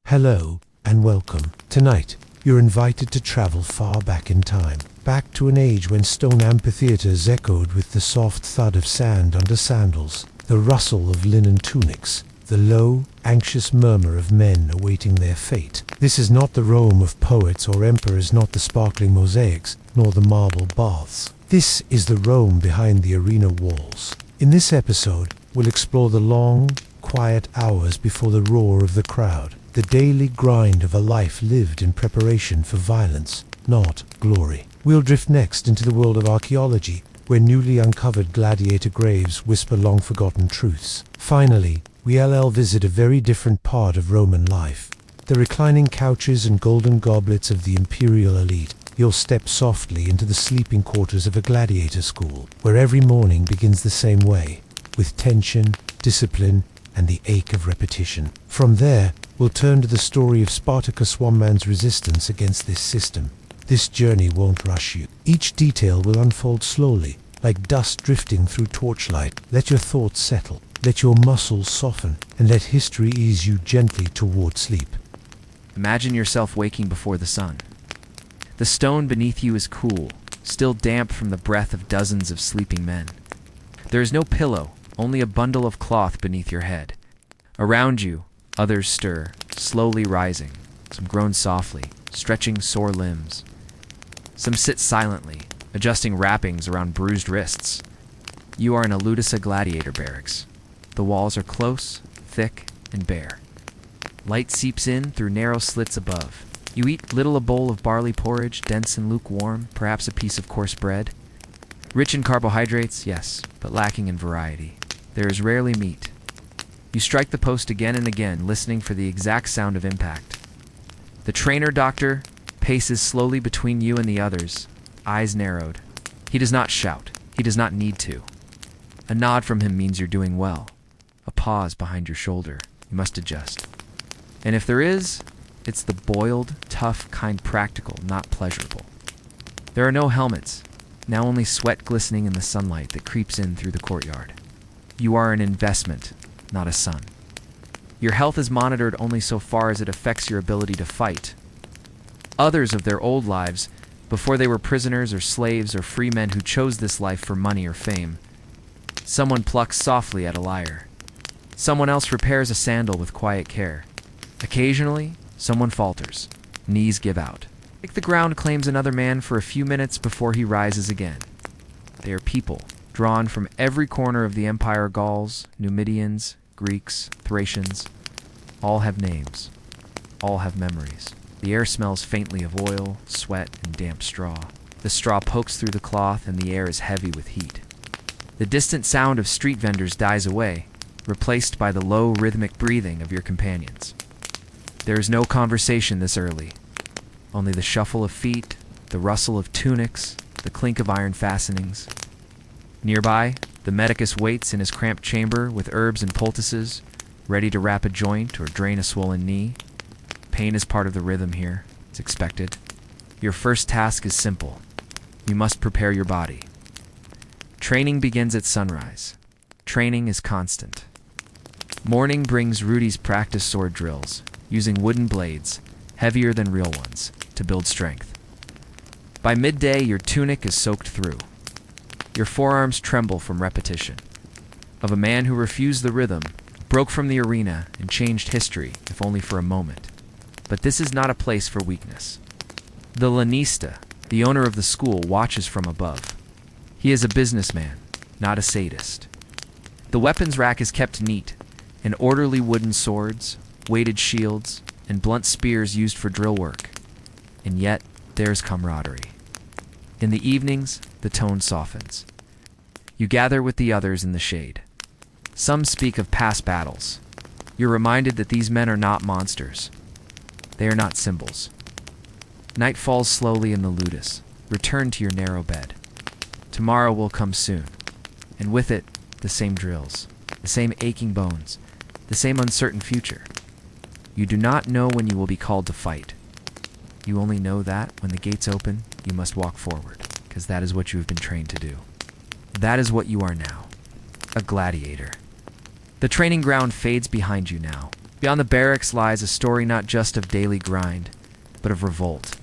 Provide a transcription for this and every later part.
Hello and welcome. Tonight, you're invited to travel far back in time, back to an age when stone amphitheaters echoed with the soft thud of sand under sandals, the rustle of linen tunics, the low, anxious murmur of men awaiting their fate. This is not the Rome of poets or emperors, not the sparkling mosaics, nor the marble baths. This is the Rome behind the arena walls. In this episode, we'll explore the long, quiet hours before the roar of the crowd, the daily grind of a life lived in preparation for violence, not glory. We'll drift next into the world of archaeology, where newly uncovered gladiator graves whisper long-forgotten truths. Finally, we'll visit a very different part of Roman life, the reclining couches and golden goblets of the imperial elite. You'll step softly into the sleeping quarters of a gladiator school, where every morning begins the same way, with tension, discipline, and the ache of repetition. From there, we'll turn to the story of Spartacus, one man's resistance against this system. This journey won't rush you. Each detail will unfold slowly, like dust drifting through torchlight. Let your thoughts settle, let your muscles soften, and let history ease you gently toward sleep. Imagine yourself waking before the sun. The stone beneath you is cool, still damp from the breath of dozens of sleeping men. There is no pillow, only a bundle of cloth beneath your head. Around you, others stir, slowly rising. Some groan softly, stretching sore limbs. Some sit silently, adjusting wrappings around bruised wrists. You are in a Ludisa gladiator barracks. The walls are close, thick, and bare. Light seeps in through narrow slits above. You eat little a bowl of barley porridge, dense and lukewarm, perhaps a piece of coarse bread. Rich in carbohydrates, yes, but lacking in variety. There is rarely meat. You strike the post again and again, listening for the exact sound of impact. The trainer doctor paces slowly between you and the others, eyes narrowed. He does not shout. He does not need to. A nod from him means you're doing well. A pause behind your shoulder. You must adjust. And if there is, it's the boiled, tough kind, practical, not pleasurable. There are no helmets, now only sweat glistening in the sunlight that creeps in through the courtyard. You are an investment, not a son. Your health is monitored only so far as it affects your ability to fight. Others of their old lives, before they were prisoners or slaves or free men who chose this life for money or fame. Someone plucks softly at a lyre. Someone else repairs a sandal with quiet care. Occasionally, someone falters. Knees give out. Like the ground claims another man for a few minutes before he rises again. They are people, drawn from every corner of the empire. Gauls, Numidians, Greeks, Thracians. All have names. All have memories. The air smells faintly of oil, sweat, and damp straw. The straw pokes through the cloth and the air is heavy with heat. The distant sound of street vendors dies away, replaced by the low, rhythmic breathing of your companions. There is no conversation this early. Only the shuffle of feet, the rustle of tunics, the clink of iron fastenings. Nearby, the medicus waits in his cramped chamber with herbs and poultices, ready to wrap a joint or drain a swollen knee. Pain is part of the rhythm here. It's expected. Your first task is simple. You must prepare your body. Training begins at sunrise. Training is constant. Morning brings Rudy's practice sword drills, using wooden blades, heavier than real ones, to build strength. By midday, your tunic is soaked through. Your forearms tremble from repetition. Of a man who refused the rhythm, broke from the arena, and changed history, if only for a moment. But this is not a place for weakness. The lanista, the owner of the school, watches from above. He is a businessman, not a sadist. The weapons rack is kept neat, and orderly wooden swords, weighted shields, and blunt spears used for drill work. And yet, there's camaraderie. In the evenings, the tone softens. You gather with the others in the shade. Some speak of past battles. You're reminded that these men are not monsters. They are not symbols. Night falls slowly in the ludus. Return to your narrow bed. Tomorrow will come soon, and with it, the same drills, the same aching bones, the same uncertain future. You do not know when you will be called to fight. You only know that when the gates open, you must walk forward, because that is what you have been trained to do. That is what you are now, a gladiator. The training ground fades behind you now, Beyond the barracks lies a story not just of daily grind, but of revolt.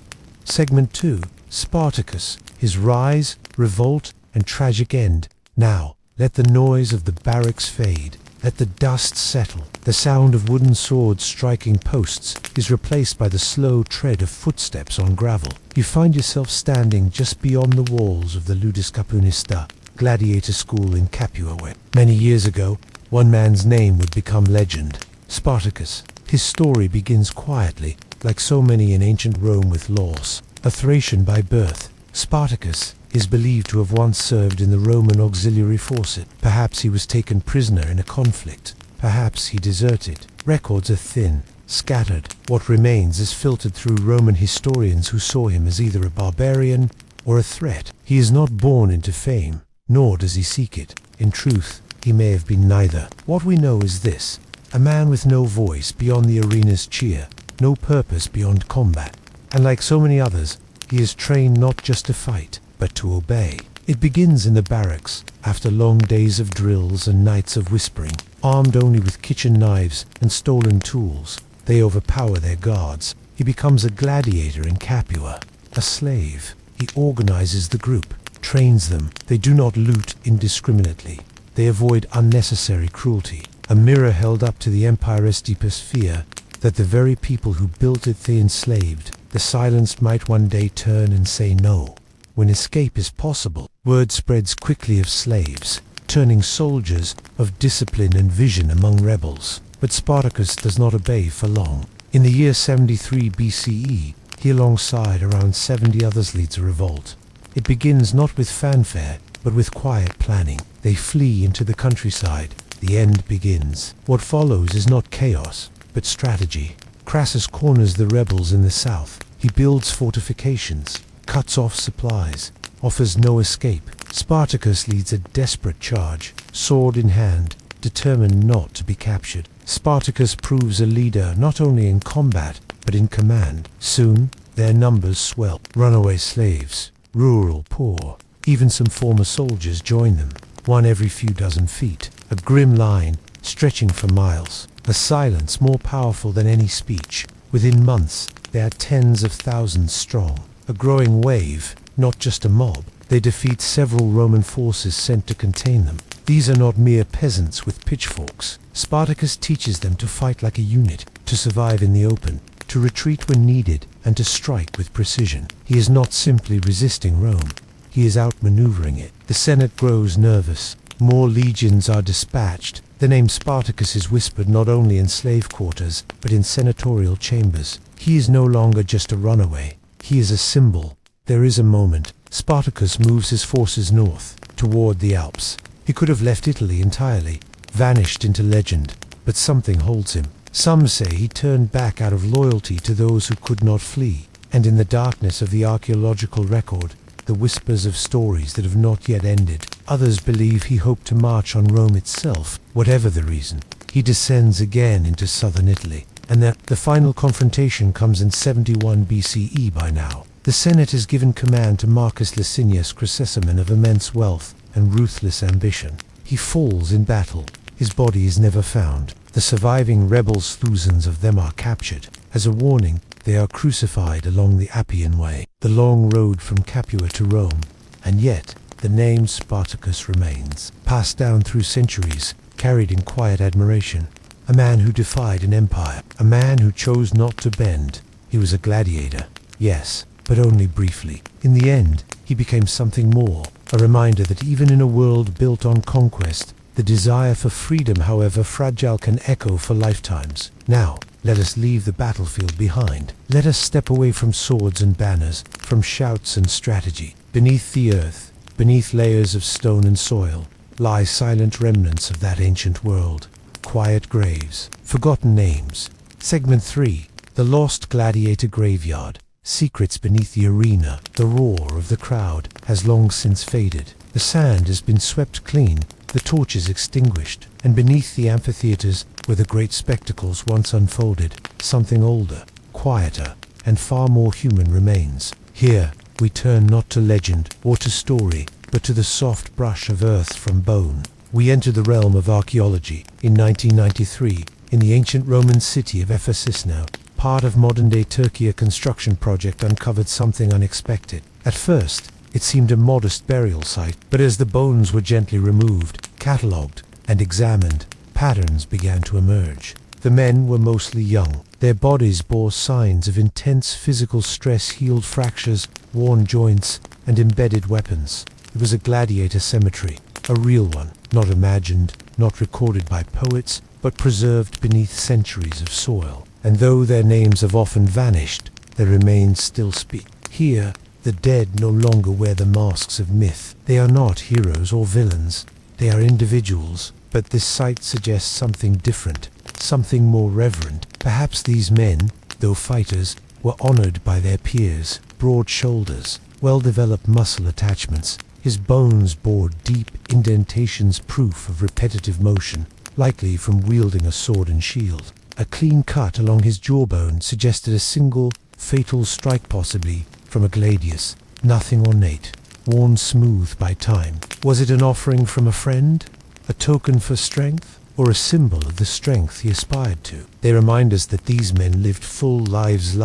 Segment 2, Spartacus, his rise, revolt, and tragic end. Now, let the noise of the barracks fade. Let the dust settle. The sound of wooden swords striking posts is replaced by the slow tread of footsteps on gravel. You find yourself standing just beyond the walls of the Ludus Capunista, gladiator school in Capua, where many years ago, one man's name would become legend. Spartacus. His story begins quietly, like so many in ancient Rome with loss. A Thracian by birth, Spartacus is believed to have once served in the Roman auxiliary forces. Perhaps he was taken prisoner in a conflict. Perhaps he deserted. Records are thin, scattered. What remains is filtered through Roman historians who saw him as either a barbarian or a threat. He is not born into fame, nor does he seek it. In truth, he may have been neither. What we know is this: a man with no voice beyond the arena's cheer, no purpose beyond combat. And like so many others, he is trained not just to fight, but to obey. It begins in the barracks, after long days of drills and nights of whispering. Armed only with kitchen knives and stolen tools, they overpower their guards. He becomes a gladiator in Capua, a slave. He organizes the group, trains them. They do not loot indiscriminately. They avoid unnecessary cruelty. A mirror held up to the Empire's deepest fear, that the very people who built it they enslaved, the silenced, might one day turn and say no. When escape is possible, word spreads quickly of slaves, turning soldiers of discipline and vision among rebels. But Spartacus does not obey for long. In the year 73 BCE, he alongside around 70 others leads a revolt. It begins not with fanfare, but with quiet planning. They flee into the countryside. The end begins. What follows is not chaos, but strategy. Crassus corners the rebels in the south. He builds fortifications, cuts off supplies, offers no escape. Spartacus leads a desperate charge, sword in hand, determined not to be captured. Spartacus proves a leader not only in combat, but in command. Soon, their numbers swell. Runaway slaves, rural poor, even some former soldiers join them, one every few dozen feet. A grim line, stretching for miles. A silence more powerful than any speech. Within months, they are tens of thousands strong. A growing wave, not just a mob. They defeat several Roman forces sent to contain them. These are not mere peasants with pitchforks. Spartacus teaches them to fight like a unit, to survive in the open, to retreat when needed, and to strike with precision. He is not simply resisting Rome. He is outmaneuvering it. The Senate grows nervous. More legions are dispatched. The name Spartacus is whispered not only in slave quarters, but in senatorial chambers. He is no longer just a runaway. He is a symbol. There is a moment. Spartacus moves his forces north, toward the Alps. He could have left Italy entirely, vanished into legend, but something holds him. Some say he turned back out of loyalty to those who could not flee. And in the darkness of the archaeological record, the whispers of stories that have not yet ended. Others believe he hoped to march on Rome itself. Whatever the reason, he descends again into southern Italy, and that the final confrontation comes in 71 BCE by now. The Senate has given command to Marcus Licinius Crassus, a man of immense wealth and ruthless ambition. He falls in battle. His body is never found. The surviving rebels, thousands of them, are captured. As a warning, they are crucified along the Appian Way, the long road from Capua to Rome. And yet, the name Spartacus remains, passed down through centuries, carried in quiet admiration. A man who defied an empire, a man who chose not to bend. He was a gladiator, yes, but only briefly. In the end, he became something more, a reminder that even in a world built on conquest, the desire for freedom, however fragile, can echo for lifetimes. Now, let us leave the battlefield behind. Let us step away from swords and banners, from shouts and strategy. Beneath the earth, beneath layers of stone and soil, lie silent remnants of that ancient world. Quiet graves, forgotten names. Segment 3, the lost gladiator graveyard. Secrets beneath the arena. The roar of the crowd has long since faded. The sand has been swept clean, the torches extinguished, and beneath the amphitheaters where the great spectacles once unfolded, something older, quieter, and far more human remains. Here, we turn not to legend or to story, but to the soft brush of earth from bone. We enter the realm of archaeology. In 1993, in the ancient Roman city of Ephesus now, part of modern-day Turkey. A construction project uncovered something unexpected. At first, it seemed a modest burial site, but as the bones were gently removed, catalogued, and examined, patterns began to emerge. The men were mostly young. Their bodies bore signs of intense physical stress, healed fractures, worn joints, and embedded weapons. It was a gladiator cemetery, a real one, not imagined, not recorded by poets, but preserved beneath centuries of soil. And though their names have often vanished, their remains still speak. Here, the dead no longer wear the masks of myth. They are not heroes or villains. They are individuals, but this site suggests something different, something more reverent. Perhaps these men, though fighters, were honored by their peers. Broad shoulders, well-developed muscle attachments. His bones bore deep indentations, proof of repetitive motion, likely from wielding a sword and shield. A clean cut along his jawbone suggested a single, fatal strike, possibly from a gladius. Nothing ornate, worn smooth by time. Was it an offering from a friend? A token for strength? Or a symbol of the strength he aspired to? They remind us that these men lived full lives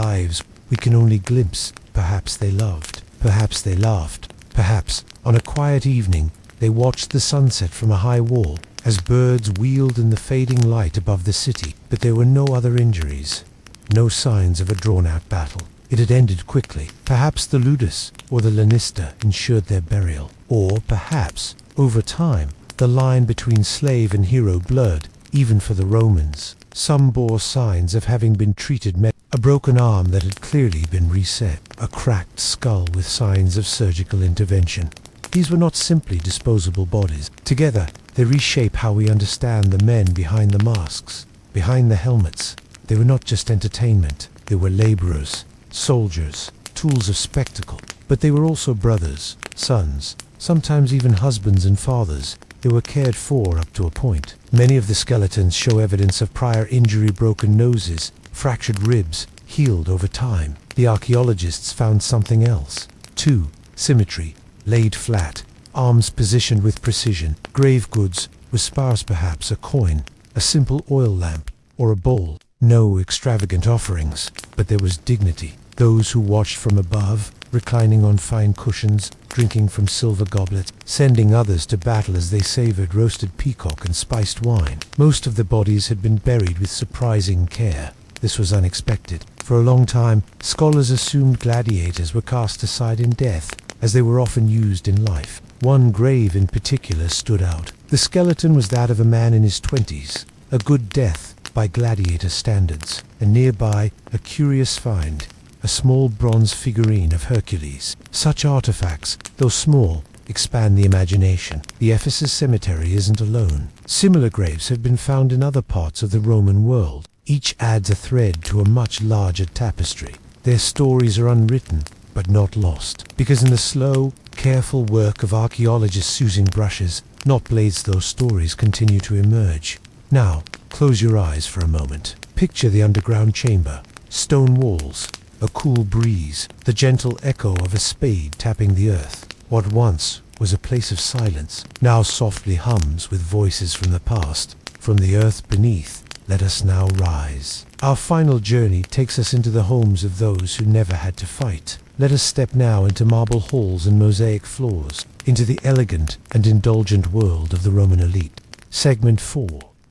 we can only glimpse. Perhaps they loved. Perhaps they laughed. Perhaps, on a quiet evening, they watched the sunset from a high wall, as birds wheeled in the fading light above the city. But there were no other injuries, no signs of a drawn-out battle. It had ended quickly. Perhaps the ludus or the lanista ensured their burial. Or perhaps, over time, the line between slave and hero blurred, even for the Romans. Some bore signs of having been treated a broken arm that had clearly been reset, a cracked skull with signs of surgical intervention. These were not simply disposable bodies. Together, they reshape how we understand the men behind the masks, behind the helmets. They were not just entertainment. They were laborers, soldiers, tools of spectacle. But they were also brothers, sons, sometimes even husbands and fathers. They were cared for up to a point. Many of the skeletons show evidence of prior injury, broken noses, fractured ribs, healed over time. The archaeologists found something else. 2. Symmetry, laid flat, arms positioned with precision. Grave goods were sparse, perhaps a coin, a simple oil lamp, or a bowl. No extravagant offerings, but there was dignity. Those who watched from above, reclining on fine cushions, drinking from silver goblets, sending others to battle as they savored roasted peacock and spiced wine. Most of the bodies had been buried with surprising care. This was unexpected. For a long time, scholars assumed gladiators were cast aside in death, as they were often used in life. One grave in particular stood out. The skeleton was that of a man in his 20s, a good death by gladiator standards, and nearby a curious find, a small bronze figurine of Hercules. Such artifacts, though small, expand the imagination. The Ephesus cemetery isn't alone. Similar graves have been found in other parts of the Roman world. Each adds a thread to a much larger tapestry. Their stories are unwritten, but not lost, because in the slow, careful work of archaeologists using brushes, not blades, those stories continue to emerge. Now, close your eyes for a moment. Picture the underground chamber, stone walls, a cool breeze, the gentle echo of a spade tapping the earth. What once was a place of silence now softly hums with voices from the past. From the earth beneath, let us now rise. Our final journey takes us into the homes of those who never had to fight. Let us step now into marble halls and mosaic floors, into the elegant and indulgent world of the Roman elite. Segment 4.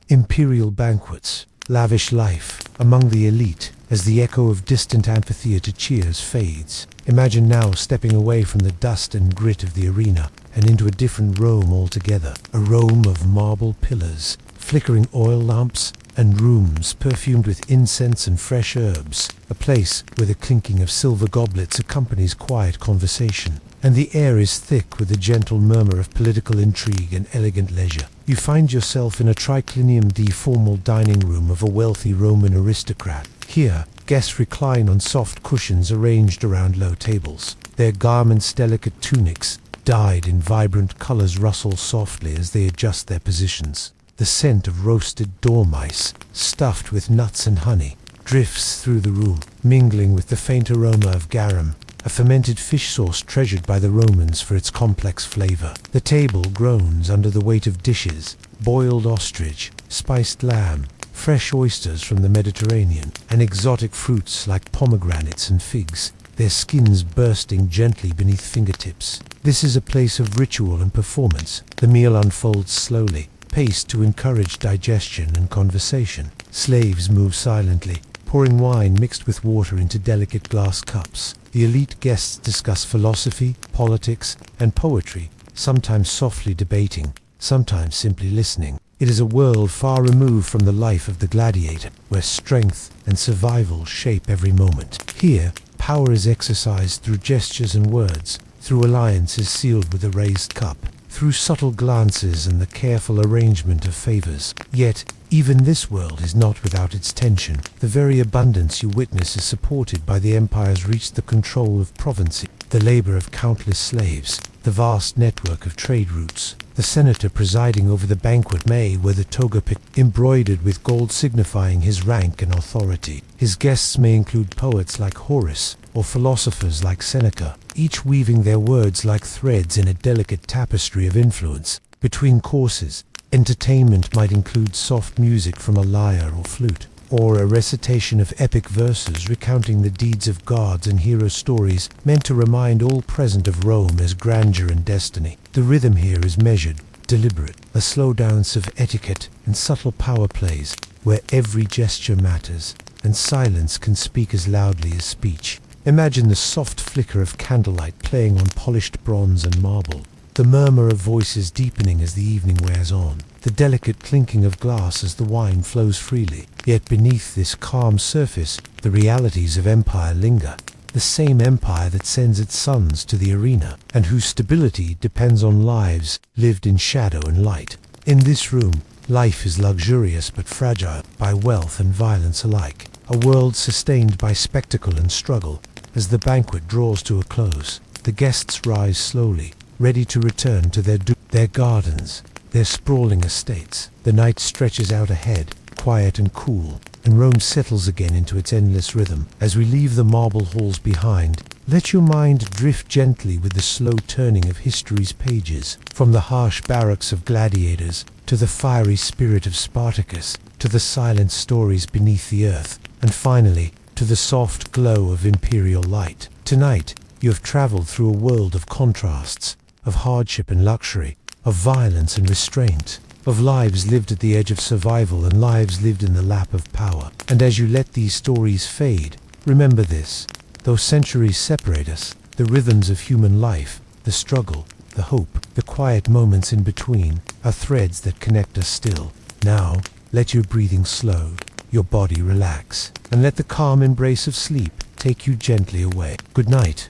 Imperial banquets. Lavish life among the elite as the echo of distant amphitheater cheers fades. Imagine now stepping away from the dust and grit of the arena and into a different Rome altogether. A Rome of marble pillars, flickering oil lamps, and rooms perfumed with incense and fresh herbs. A place where the clinking of silver goblets accompanies quiet conversation, and the air is thick with the gentle murmur of political intrigue and elegant leisure. You find yourself in a triclinium D formal dining room of a wealthy Roman aristocrat. Here, guests recline on soft cushions arranged around low tables. Their garments, delicate tunics, dyed in vibrant colors, rustle softly as they adjust their positions. The scent of roasted dormice, stuffed with nuts and honey, drifts through the room, mingling with the faint aroma of garum, a fermented fish sauce treasured by the Romans for its complex flavor. The table groans under the weight of dishes: boiled ostrich, spiced lamb, fresh oysters from the Mediterranean, and exotic fruits like pomegranates and figs, their skins bursting gently beneath fingertips. This is a place of ritual and performance. The meal unfolds slowly, paced to encourage digestion and conversation. Slaves move silently, pouring wine mixed with water into delicate glass cups. The elite guests discuss philosophy, politics, and poetry, sometimes softly debating, sometimes simply listening. It is a world far removed from the life of the gladiator, where strength and survival shape every moment. Here, power is exercised through gestures and words, through alliances sealed with a raised cup, through subtle glances and the careful arrangement of favors. Yet, even this world is not without its tension. The very abundance you witness is supported by the empire's reach, the control of provinces, the labor of countless slaves, the vast network of trade routes. The senator presiding over the banquet may wear the toga embroidered with gold signifying his rank and authority. His guests may include poets like Horace or philosophers like Seneca, each weaving their words like threads in a delicate tapestry of influence. Between courses, entertainment might include soft music from a lyre or flute, or a recitation of epic verses recounting the deeds of gods and hero stories meant to remind all present of Rome's grandeur and destiny. The rhythm here is measured, deliberate, a slow dance of etiquette and subtle power plays, where every gesture matters, and silence can speak as loudly as speech. Imagine the soft flicker of candlelight playing on polished bronze and marble, the murmur of voices deepening as the evening wears on, the delicate clinking of glass as the wine flows freely. Yet beneath this calm surface, the realities of empire linger. The same empire that sends its sons to the arena, and whose stability depends on lives lived in shadow and light. In this room, life is luxurious but fragile, by wealth and violence alike. A world sustained by spectacle and struggle. As the banquet draws to a close, the guests rise slowly, ready to return to their gardens, their sprawling estates. The night stretches out ahead, quiet and cool, and Rome settles again into its endless rhythm. As we leave the marble halls behind, let your mind drift gently with the slow turning of history's pages, from the harsh barracks of gladiators, to the fiery spirit of Spartacus, to the silent stories beneath the earth, and finally, to the soft glow of imperial light. Tonight, you have traveled through a world of contrasts, of hardship and luxury, of violence and restraint, of lives lived at the edge of survival and lives lived in the lap of power. And as you let these stories fade, remember this: though centuries separate us, the rhythms of human life, the struggle, the hope, the quiet moments in between, are threads that connect us still. Now, let your breathing slow, your body relax, and let the calm embrace of sleep take you gently away. Good night.